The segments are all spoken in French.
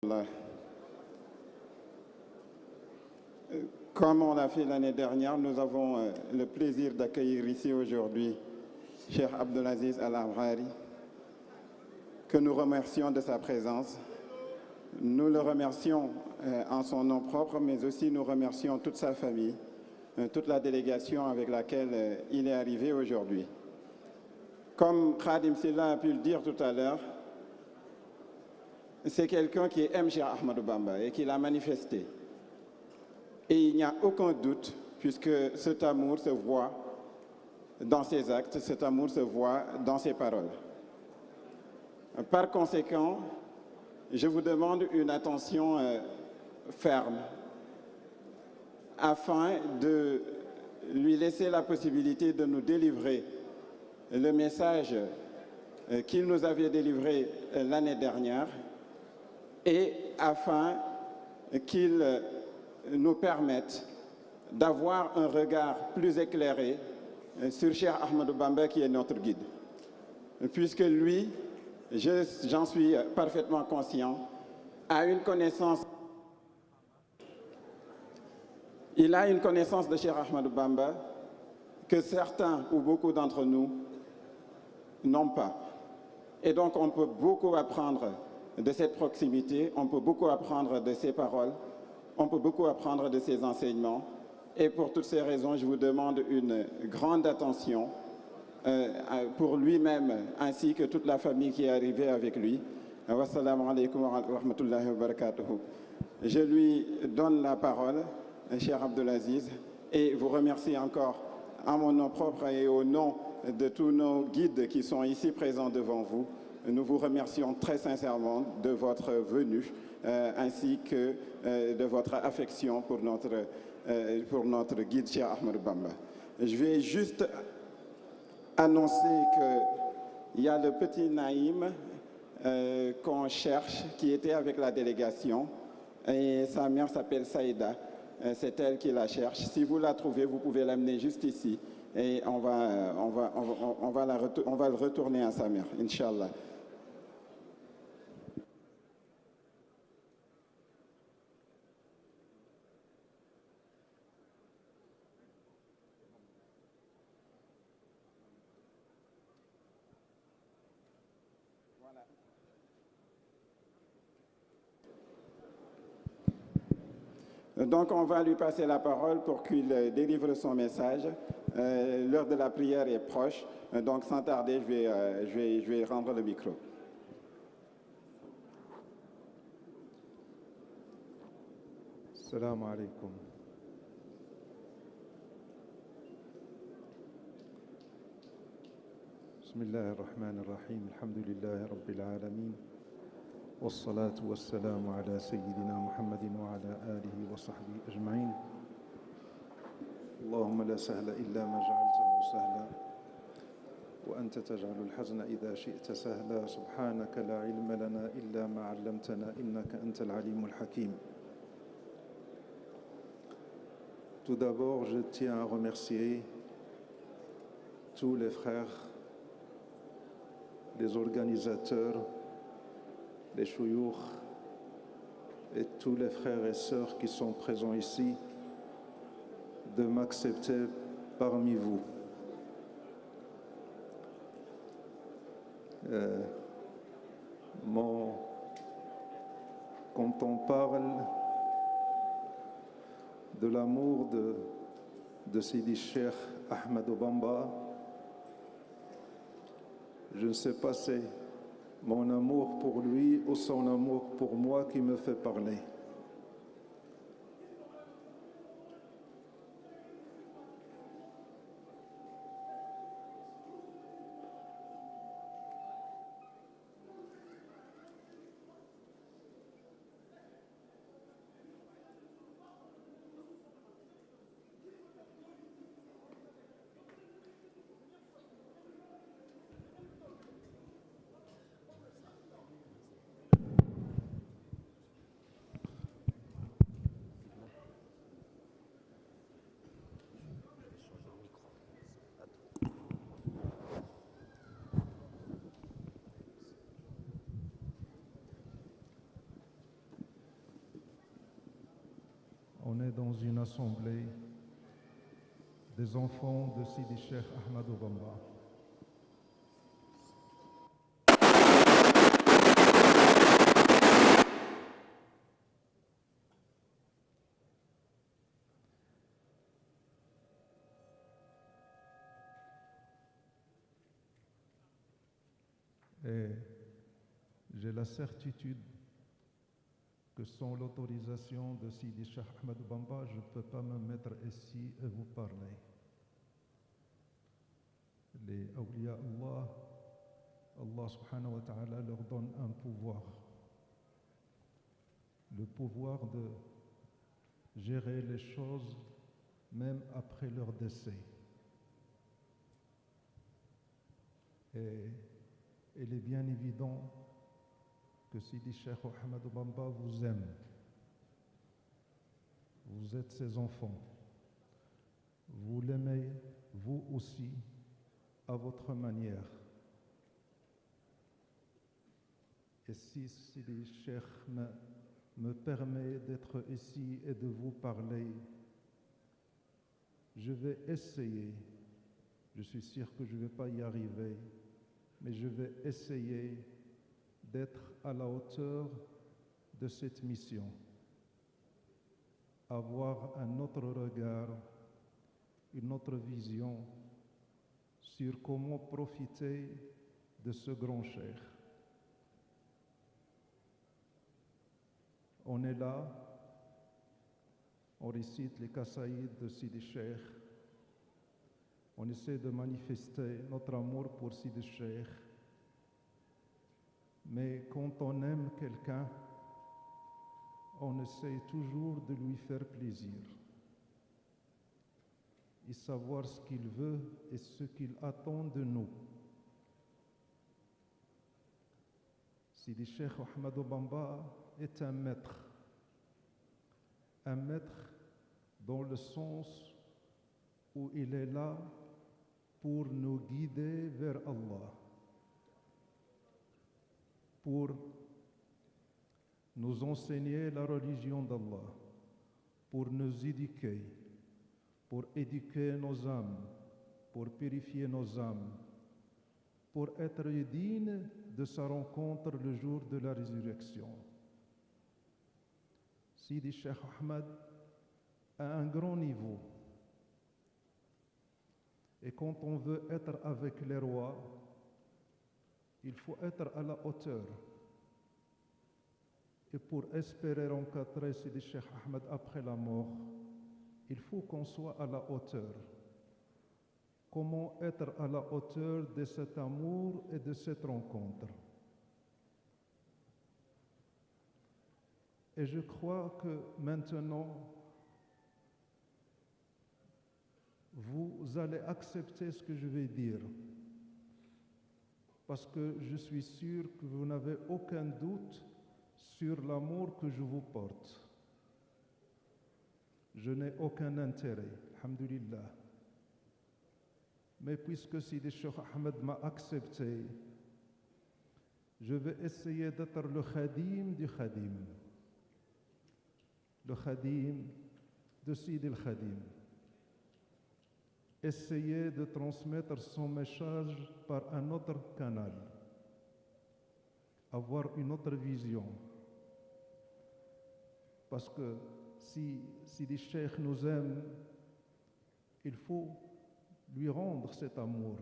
Allah. Comme on l'a fait l'année dernière, nous avons le plaisir d'accueillir ici aujourd'hui Cheikh Abdelaziz Al-Amrari, que nous remercions de sa présence. Nous le remercions en son nom propre, mais aussi nous remercions toute sa famille, toute la délégation avec laquelle il est arrivé aujourd'hui. Comme Khadim Silla a pu le dire tout à l'heure, c'est quelqu'un qui aime Cheikh Ahmadou Bamba et qui l'a manifesté. Et il n'y a aucun doute, puisque cet amour se voit dans ses actes, cet amour se voit dans ses paroles. Par conséquent, je vous demande une attention ferme afin de lui laisser la possibilité de nous délivrer le message qu'il nous avait délivré l'année dernière et afin qu'il nous permette d'avoir un regard plus éclairé sur Cheikh Ahmadou Bamba qui est notre guide. Puisque lui, j'en suis parfaitement conscient, a une connaissance. Il a une connaissance de Cheikh Ahmadou Bamba que certains ou beaucoup d'entre nous n'ont pas. Et donc on peut beaucoup apprendre de cette proximité, on peut beaucoup apprendre de ses paroles, on peut beaucoup apprendre de ses enseignements. Et pour toutes ces raisons, je vous demande une grande attention pour lui-même ainsi que toute la famille qui est arrivée avec lui. Wassalamu alaikum wa rahmatullahi wa barakatuhu. Je lui donne la parole, Cheikh Abdelaziz, et vous remercie encore à mon nom propre et au nom de tous nos guides qui sont ici présents devant vous. Nous vous remercions très sincèrement de votre venue ainsi que de votre affection pour notre guide Cheikh Ahmadou Bamba. Je vais juste annoncer qu'il y a le petit Naïm qu'on cherche, qui était avec la délégation, et sa mère s'appelle Saïda. C'est elle qui la cherche. Si vous la trouvez, vous pouvez l'amener juste ici et on va le retourner à sa mère, Inch'Allah. Donc on va lui passer la parole pour qu'il délivre son message. L'heure de la prière est proche, donc sans tarder, je vais rendre le micro. Assalamu alaikum. Bismillah ar-Rahman ar-Rahim. Alhamdulillah Rabbil Alameen. والصلاة والسلام على سيدنا محمد وعلى آله وصحبه أجمعين. اللهم لا سهل إلا ما جعلته سهلا وأنت تجعل الحزن إذا شئت سهلا. سبحانك لا علم لنا إلا ما علمتنا إنك أنت العليم الحكيم. Tout d'abord, je tiens à remercier tous les frères, les organisateurs, les chouyours et tous les frères et sœurs qui sont présents ici de m'accepter parmi vous. Quand on parle de l'amour de Sidi Cheikh Ahmadou Bamba, je ne sais pas si c'est mon amour pour lui ou son amour pour moi qui me fait parler. on est dans une assemblée des enfants de Sidi Cheikh Ahmadou Bamba. Et j'ai la certitude que sans l'autorisation de Sidi Cheikh Ahmadou Bamba, je ne peux pas me mettre ici et vous parler. Les awliya Allah, Allah subhanahu wa ta'ala leur donne un pouvoir. Le pouvoir de gérer les choses même après leur décès. Et il est bien évident que Sidi Cheikh Ahmadou Bamba vous aime. Vous êtes ses enfants. Vous l'aimez, vous aussi, à votre manière. Et si Sidi Cheikh me permet d'être ici et de vous parler, je vais essayer, je suis sûr que je ne vais pas y arriver, mais je vais essayer d'être à la hauteur de cette mission, avoir un autre regard, une autre vision sur comment profiter de ce grand cheikh. On est là, on récite les Qasaïd de Sidi Cheikh, on essaie de manifester notre amour pour Sidi Cheikh. Mais quand on aime quelqu'un, on essaie toujours de lui faire plaisir et savoir ce qu'il veut et ce qu'il attend de nous. Sidi Cheikh Ahmadou Bamba est un maître dans le sens où il est là pour nous guider vers Allah, pour nous enseigner la religion d'Allah, pour nous éduquer, pour éduquer nos âmes, pour purifier nos âmes, pour être dignes de sa rencontre le jour de la résurrection. Sidi Cheikh Ahmad a un grand niveau. Et quand on veut être avec les rois, il faut être à la hauteur. Et pour espérer rencontrer Sidi Cheikh Ahmad après la mort, il faut qu'on soit à la hauteur. Comment être à la hauteur de cet amour et de cette rencontre? Et je crois que maintenant, vous allez accepter ce que je vais dire. Parce que je suis sûr que vous n'avez aucun doute sur l'amour que je vous porte. Je n'ai aucun intérêt, alhamdulillah. Mais puisque Sidi Cheikh Ahmed m'a accepté, je vais essayer d'être le khadim du khadim. Le khadim de Sidi al-Khadim. Essayer de transmettre son message par un autre canal. Avoir une autre vision. Parce que si Sidi Cheikh nous aime, il faut lui rendre cet amour.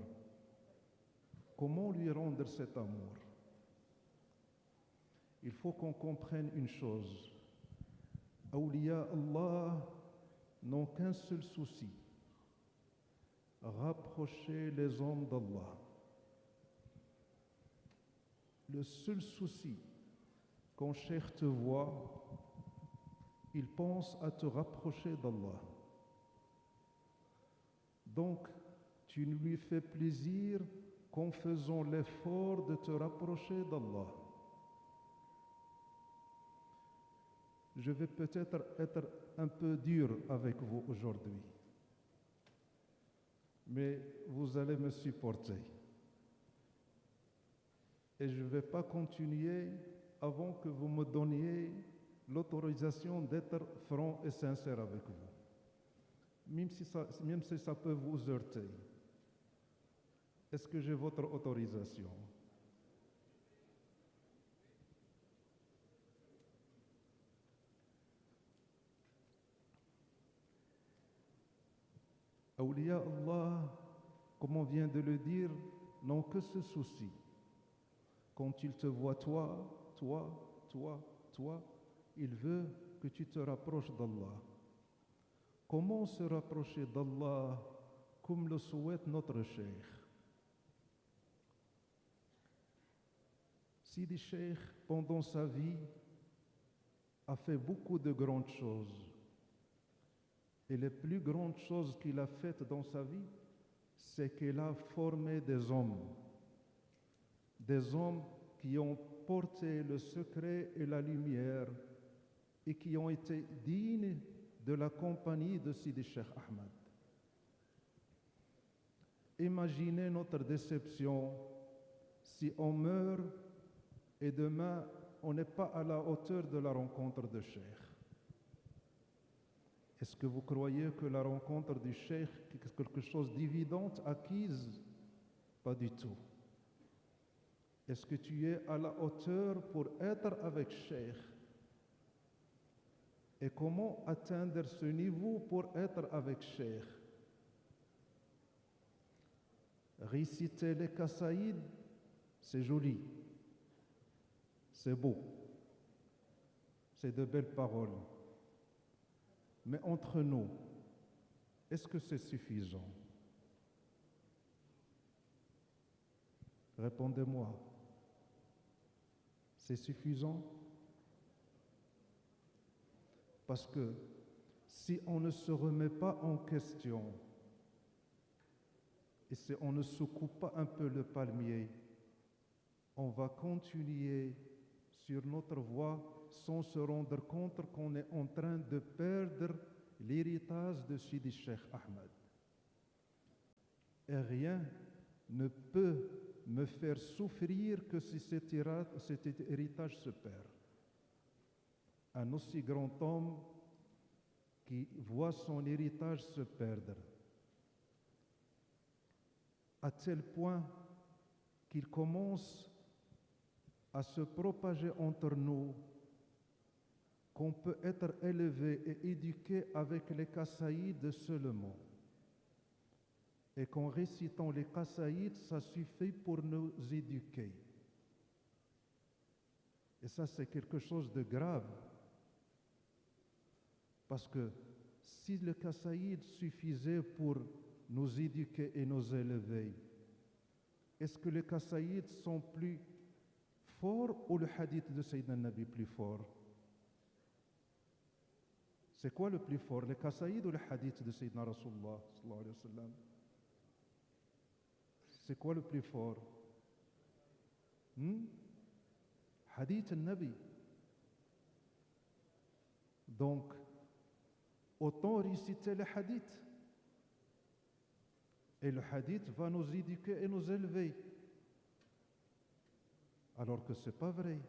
Comment lui rendre cet amour? Il faut qu'on comprenne une chose. Awliya Allah n'ont qu'un seul souci: rapprocher les hommes d'Allah. Le seul souci, quand Cheikh te voit, il pense à te rapprocher d'Allah. Donc, tu ne lui fais plaisir qu'en faisant l'effort de te rapprocher d'Allah. Je vais peut-être être un peu dur avec vous aujourd'hui, mais vous allez me supporter. Et je ne vais pas continuer avant que vous me donniez l'autorisation d'être franc et sincère avec vous, même si ça peut vous heurter. Est-ce que j'ai votre autorisation? Awliya Allah, comme on vient de le dire, n'ont que ce souci. Quand il te voit toi, il veut que tu te rapproches d'Allah. Comment se rapprocher d'Allah comme le souhaite notre cheikh? Sidi Cheikh, pendant sa vie, a fait beaucoup de grandes choses. Et les plus grandes choses qu'il a faites dans sa vie, c'est qu'il a formé des hommes qui ont porté le secret et la lumière et qui ont été dignes de la compagnie de Sidi Cheikh Ahmed. Imaginez notre déception si on meurt et demain on n'est pas à la hauteur de la rencontre de Cheikh. Est-ce que vous croyez que la rencontre du Cheikh est quelque chose d'évident, acquise? Pas du tout. Est-ce que tu es à la hauteur pour être avec Cheikh? Et comment atteindre ce niveau pour être avec Cheikh? Réciter les Kassaïd, c'est joli, c'est beau, c'est de belles paroles. Mais entre nous, est-ce que c'est suffisant? Répondez-moi. C'est suffisant? Parce que si on ne se remet pas en question et si on ne secoue pas un peu le palmier, on va continuer sur notre voie sans se rendre compte qu'on est en train de perdre l'héritage de Sidi Cheikh Ahmed. Et rien ne peut me faire souffrir que si cet héritage se perd. Un aussi grand homme qui voit son héritage se perdre, à tel point qu'il commence à se propager entre nous, qu'on peut être élevé et éduqué avec les Kassaïd seulement. Et qu'en récitant les Kassaïd, ça suffit pour nous éduquer. Et ça, c'est quelque chose de grave. Parce que si le Kassaïd suffisait pour nous éduquer et nous élever, est-ce que les Kassaïd sont plus forts ou le hadith de Sayyidina Nabi plus fort? C'est quoi le plus fort, les Kassaïd ou le hadith de Sayyidina Rasulullah sallallahu alayhi wa sallam? C'est quoi le plus fort? Hadith al-Nabi. Donc, autant réciter le hadith. Et le hadith va nous éduquer et nous élever. Alors que ce n'est pas vrai.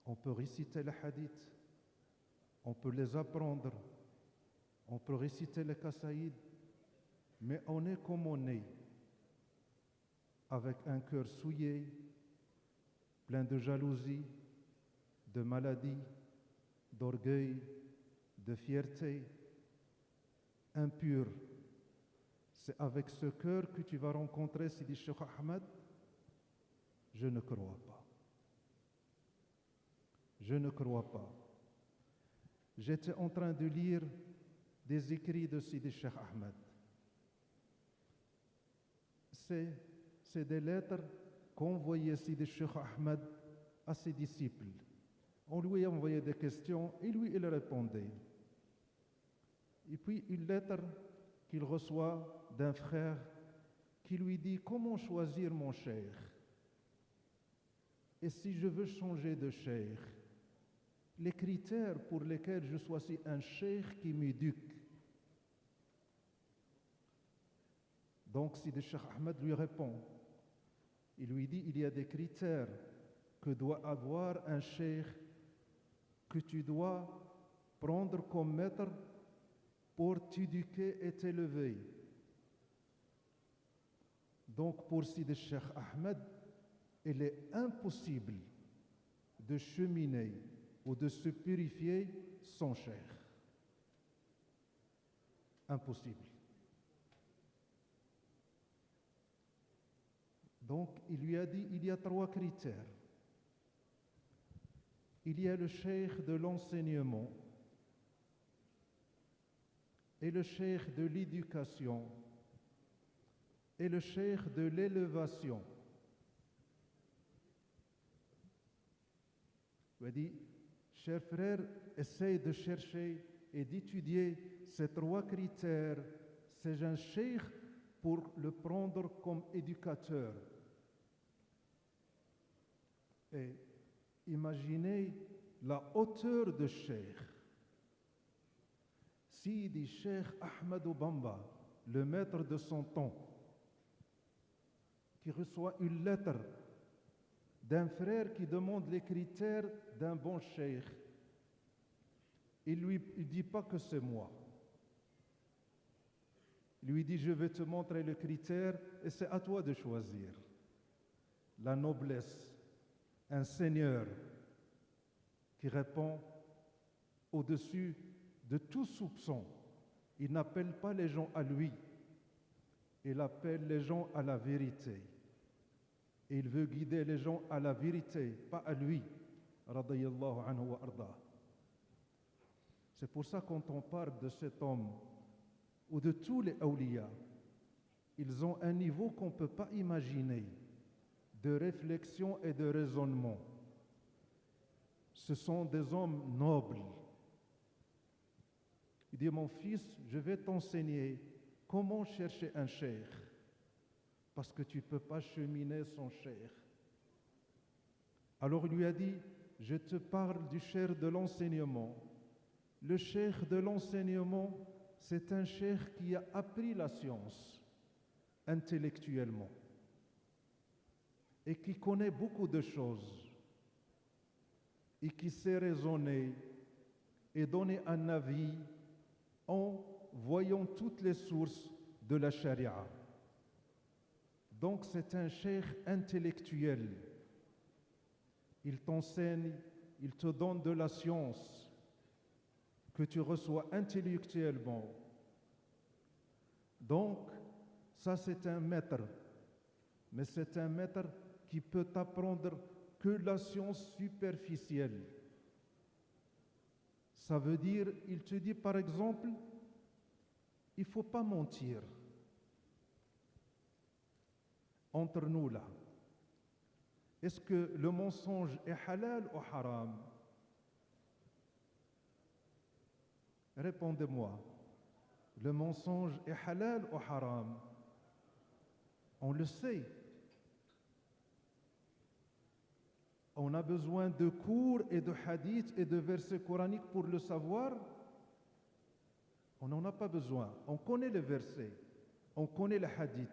On peut réciter le hadith. On peut les apprendre. On peut réciter les Kassaïd. Mais on est comme on est. Avec un cœur souillé, plein de jalousie, de maladie, d'orgueil, de fierté, impur. C'est avec ce cœur que tu vas rencontrer Sidi Cheikh Ahmed? Je ne crois pas. Je ne crois pas. J'étais en train de lire des écrits de Sidi Cheikh Ahmed. C'est des lettres qu'envoyait Sidi Cheikh Ahmed à ses disciples. On lui envoyait des questions et lui, il répondait. Et puis une lettre qu'il reçoit d'un frère qui lui dit « Comment choisir mon cheikh? Et si je veux changer de cheikh, les critères pour lesquels je choisis un cheikh qui m'éduque. » Donc Sidi Cheikh Ahmed lui répond. Il lui dit « Il y a des critères que doit avoir un cheikh que tu dois prendre comme maître pour t'éduquer et t'élever. Donc pour Sidi Cheikh Ahmed, il est impossible de cheminer ou de se purifier sans Cheikh. Impossible. Donc il lui a dit, il y a 3 critères. Il y a le cheikh de l'enseignement et le cheikh de l'éducation et le cheikh de l'élévation. Il a dit, chers frères, essayez de chercher et d'étudier ces 3 critères. C'est un cheikh pour le prendre comme éducateur. Et imaginez la hauteur de cheikh. Sidi Cheikh Ahmadou Bamba, le maître de son temps, qui reçoit une lettre d'un frère qui demande les critères d'un bon cheikh. Il lui dit pas que c'est moi. Il lui dit, je vais te montrer le critère et c'est à toi de choisir. La noblesse, un seigneur qui répond au-dessus de tout soupçon. Il n'appelle pas les gens à lui, il appelle les gens à la vérité. Et il veut guider les gens à la vérité, pas à lui. Radiyallahu anhu wa arda. C'est pour ça quand on parle de cet homme ou de tous les awliya, ils ont un niveau qu'on ne peut pas imaginer de réflexion et de raisonnement. Ce sont des hommes nobles. Il dit, mon fils, je vais t'enseigner comment chercher un cheikh, parce que tu ne peux pas cheminer sans cheikh. Alors il lui a dit, je te parle du cheikh de l'enseignement. Le cheikh de l'enseignement, c'est un cheikh qui a appris la science intellectuellement et qui connaît beaucoup de choses et qui sait raisonner et donner un avis en voyant toutes les sources de la charia. Donc c'est un cheikh intellectuel. Il t'enseigne, il te donne de la science que tu reçois intellectuellement. Donc, ça c'est un maître. Mais c'est un maître qui peut t'apprendre que la science superficielle. Ça veut dire, il te dit par exemple, il ne faut pas mentir. Entre nous là, est-ce que le mensonge est halal ou haram? Répondez-moi. Le mensonge est halal ou haram? On le sait. On a besoin de cours et de hadiths et de versets coraniques pour le savoir. On n'en a pas besoin. On connaît les versets, on connaît les hadiths.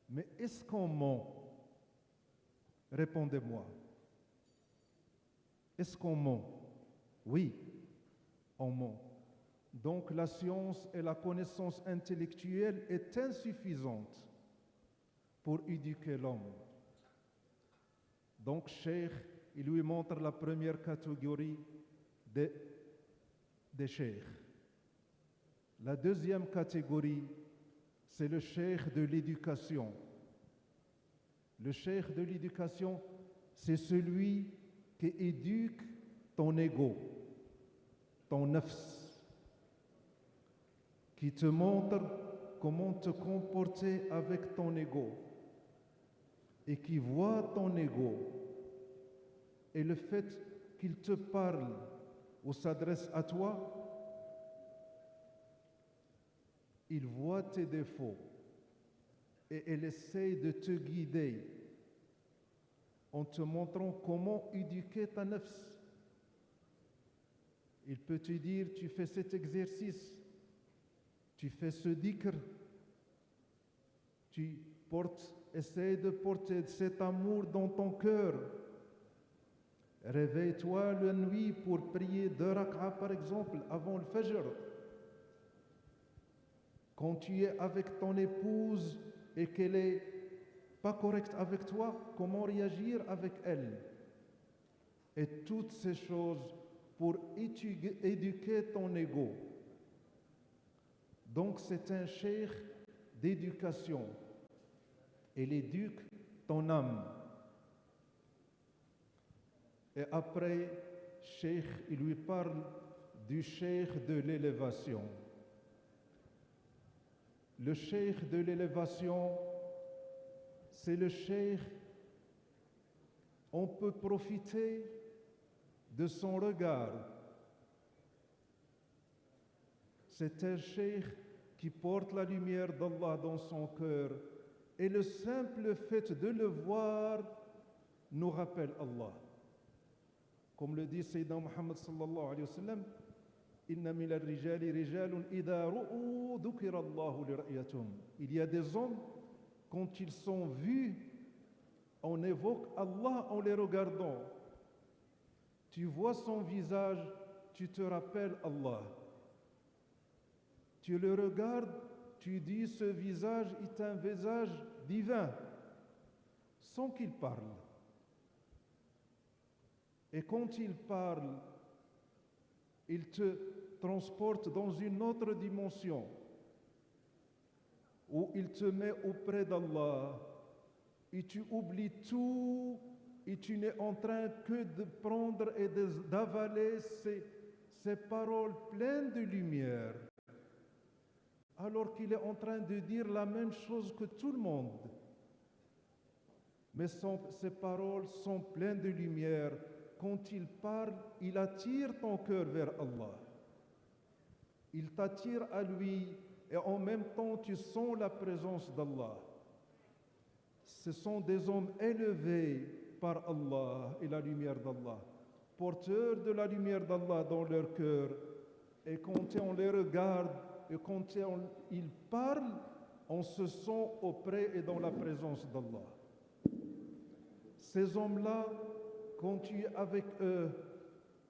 Mais est-ce qu'on ment? Répondez-moi. Est-ce qu'on ment? Oui, on ment. Donc la science et la connaissance intellectuelle est insuffisante pour éduquer l'homme. Donc Cheikh, il lui montre la première catégorie des cheikhs. La deuxième catégorie, c'est le cheikh de l'éducation. Le cheikh de l'éducation, c'est celui qui éduque ton ego, ton nafs, qui te montre comment te comporter avec ton ego et qui voit ton ego et le fait qu'il te parle ou s'adresse à toi, il voit tes défauts et il essaie de te guider en te montrant comment éduquer ta nafs. Il peut te dire, tu fais cet exercice, tu fais ce dhikr, tu essaie de porter cet amour dans ton cœur. Réveille-toi la nuit pour prier 2 rak'as par exemple avant le Fajr. Quand tu es avec ton épouse et qu'elle n'est pas correcte avec toi, comment réagir avec elle? Et toutes ces choses pour éduquer ton ego. Donc c'est un cheikh d'éducation. Il éduque ton âme. Et après, cheikh, il lui parle du cheikh de l'élévation. Le cheikh de l'élévation, c'est le cheikh, on peut profiter de son regard. C'est un cheikh qui porte la lumière d'Allah dans son cœur. Et le simple fait de le voir nous rappelle Allah. Comme le dit Sayyidina Muhammad sallallahu alayhi wa sallam, Inna min al-rijali rijalun idha ru'u dhukira Allahu li ra'yatum. Il y a des hommes, quand ils sont vus, on évoque Allah en les regardant. Tu vois son visage, tu te rappelles Allah. Tu le regardes, tu dis ce visage est un visage divin, sans qu'il parle. Et quand il parle, il te transporte dans une autre dimension, où il te met auprès d'Allah, et tu oublies tout, et tu n'es en train que de prendre et d'avaler ces paroles pleines de lumière, alors qu'il est en train de dire la même chose que tout le monde. Mais ces paroles sont pleines de lumière. Quand il parle, il attire ton cœur vers Allah. Il t'attire à lui et en même temps tu sens la présence d'Allah. Ce sont des hommes élevés par Allah et la lumière d'Allah, porteurs de la lumière d'Allah dans leur cœur. Et quand on les regarde et quand ils parlent, on se sent auprès et dans la présence d'Allah. Ces hommes-là, quand tu es avec eux,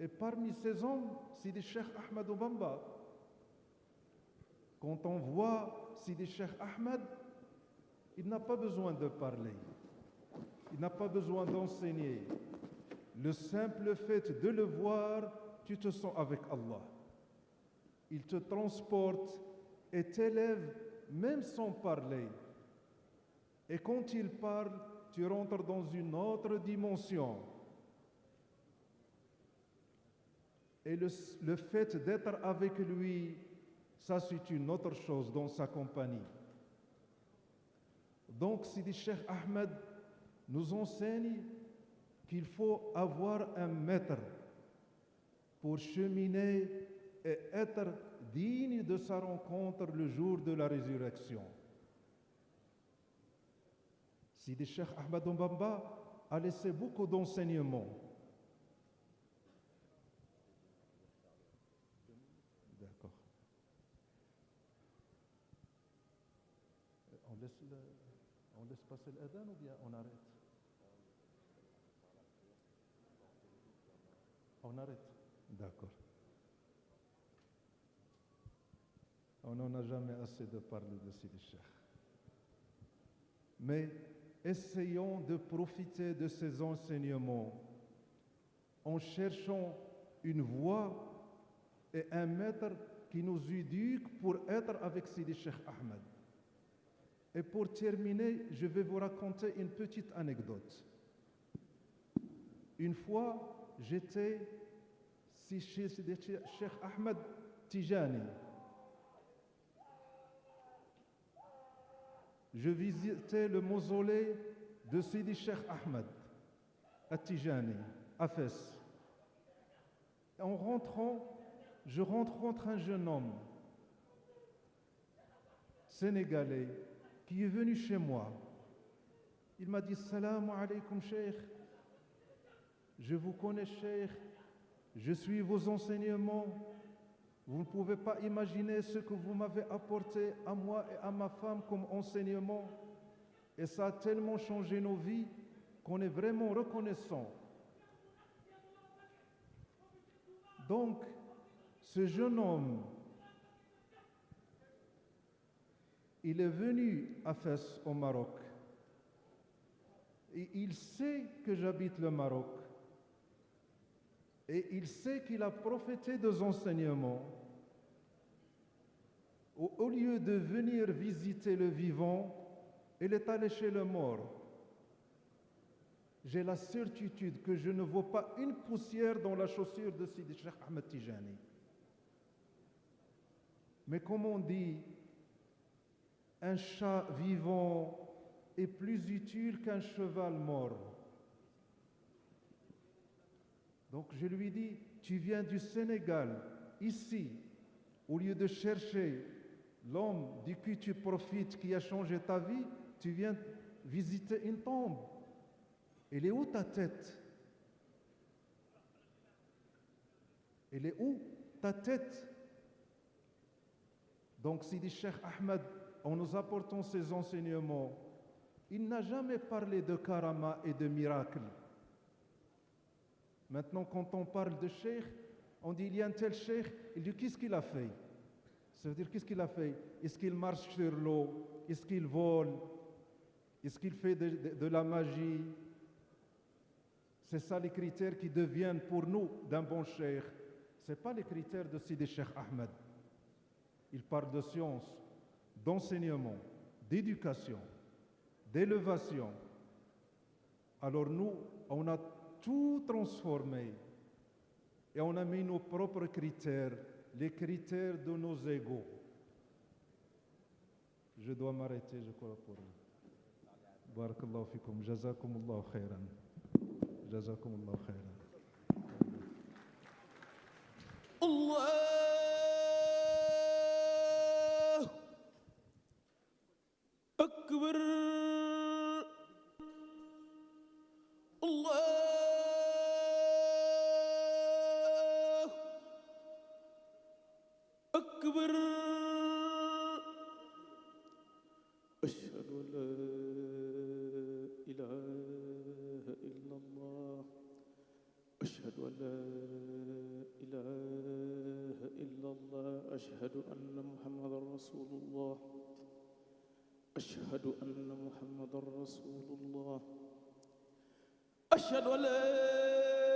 et parmi ces hommes, Sidi Cheikh Ahmed Bamba. Quand on voit Sidi Cheikh Ahmed, il n'a pas besoin de parler, il n'a pas besoin d'enseigner. Le simple fait de le voir, tu te sens avec Allah. Il te transporte et t'élève même sans parler. Et quand il parle, tu rentres dans une autre dimension. Et le fait d'être avec lui, ça c'est une autre chose dans sa compagnie. Donc Sidi Cheikh Ahmed nous enseigne qu'il faut avoir un maître pour cheminer et être digne de sa rencontre le jour de la résurrection. Sidi Cheikh Ahmed Bamba a laissé beaucoup d'enseignements. D'accord. On laisse passer l'adhan ou bien on arrête? On arrête. D'accord. On n'en a jamais assez de parler de Sidi Cheikh. Mais essayons de profiter de ces enseignements en cherchant une voie et un maître qui nous éduque pour être avec Sidi Cheikh Ahmed. Et pour terminer, je vais vous raconter une petite anecdote. Une fois, j'étais chez Sidi Cheikh Ahmed Tijani. Je visitais le mausolée de Sidi Cheikh Ahmed à Tijani, à Fès. En rentrant, je rencontre un jeune homme sénégalais qui est venu chez moi. Il m'a dit « Salam alaykoum, Cheikh. Je vous connais, Cheikh. Je suis vos enseignements. Vous ne pouvez pas imaginer ce que vous m'avez apporté à moi et à ma femme comme enseignement. Et ça a tellement changé nos vies qu'on est vraiment reconnaissant. Donc, ce jeune homme, il est venu à Fès au Maroc et il sait que j'habite le Maroc et il sait qu'il a profité des enseignements. Au lieu de venir visiter le vivant, il est allé chez le mort. J'ai la certitude que je ne vois pas une poussière dans la chaussure de Sidi Cheikh Ahmed Tijani. Mais comme on dit, un chat vivant est plus utile qu'un cheval mort. Donc je lui dis, tu viens du Sénégal, ici, au lieu de chercher l'homme de qui tu profites, qui a changé ta vie, tu viens visiter une tombe. Elle est où ta tête? Elle est où ta tête? Donc Sidi Cheikh Ahmed, en nous apportant ces enseignements, il n'a jamais parlé de karama et de miracles. Maintenant, quand on parle de cheikh, on dit il y a un tel cheikh, il dit qu'est-ce qu'il a fait? Ça veut dire qu'est-ce qu'il a fait? Est-ce qu'il marche sur l'eau? Est-ce qu'il vole? Est-ce qu'il fait de la magie? C'est ça les critères qui deviennent pour nous d'un bon cheikh. Ce n'est pas les critères de Sidi Cheikh Ahmed. Il parle de science, d'enseignement, d'éducation, d'élévation. Alors nous, on a tout transformé et on a mis nos propres critères, les critères de nos égos. Je dois m'arrêter, je crois, pour vous. Barakallahu fikum, jazakumullahu khairan. Jazakumullahu khairan. Allah Akbar. Allah Akbar. Ashhadu an la ilaha illallah. Ashhadu an la ilaha illallah. Ashhadu anna Muhammadan Rasulullah. أشهد أن محمد رسول الله. أشهد أن لا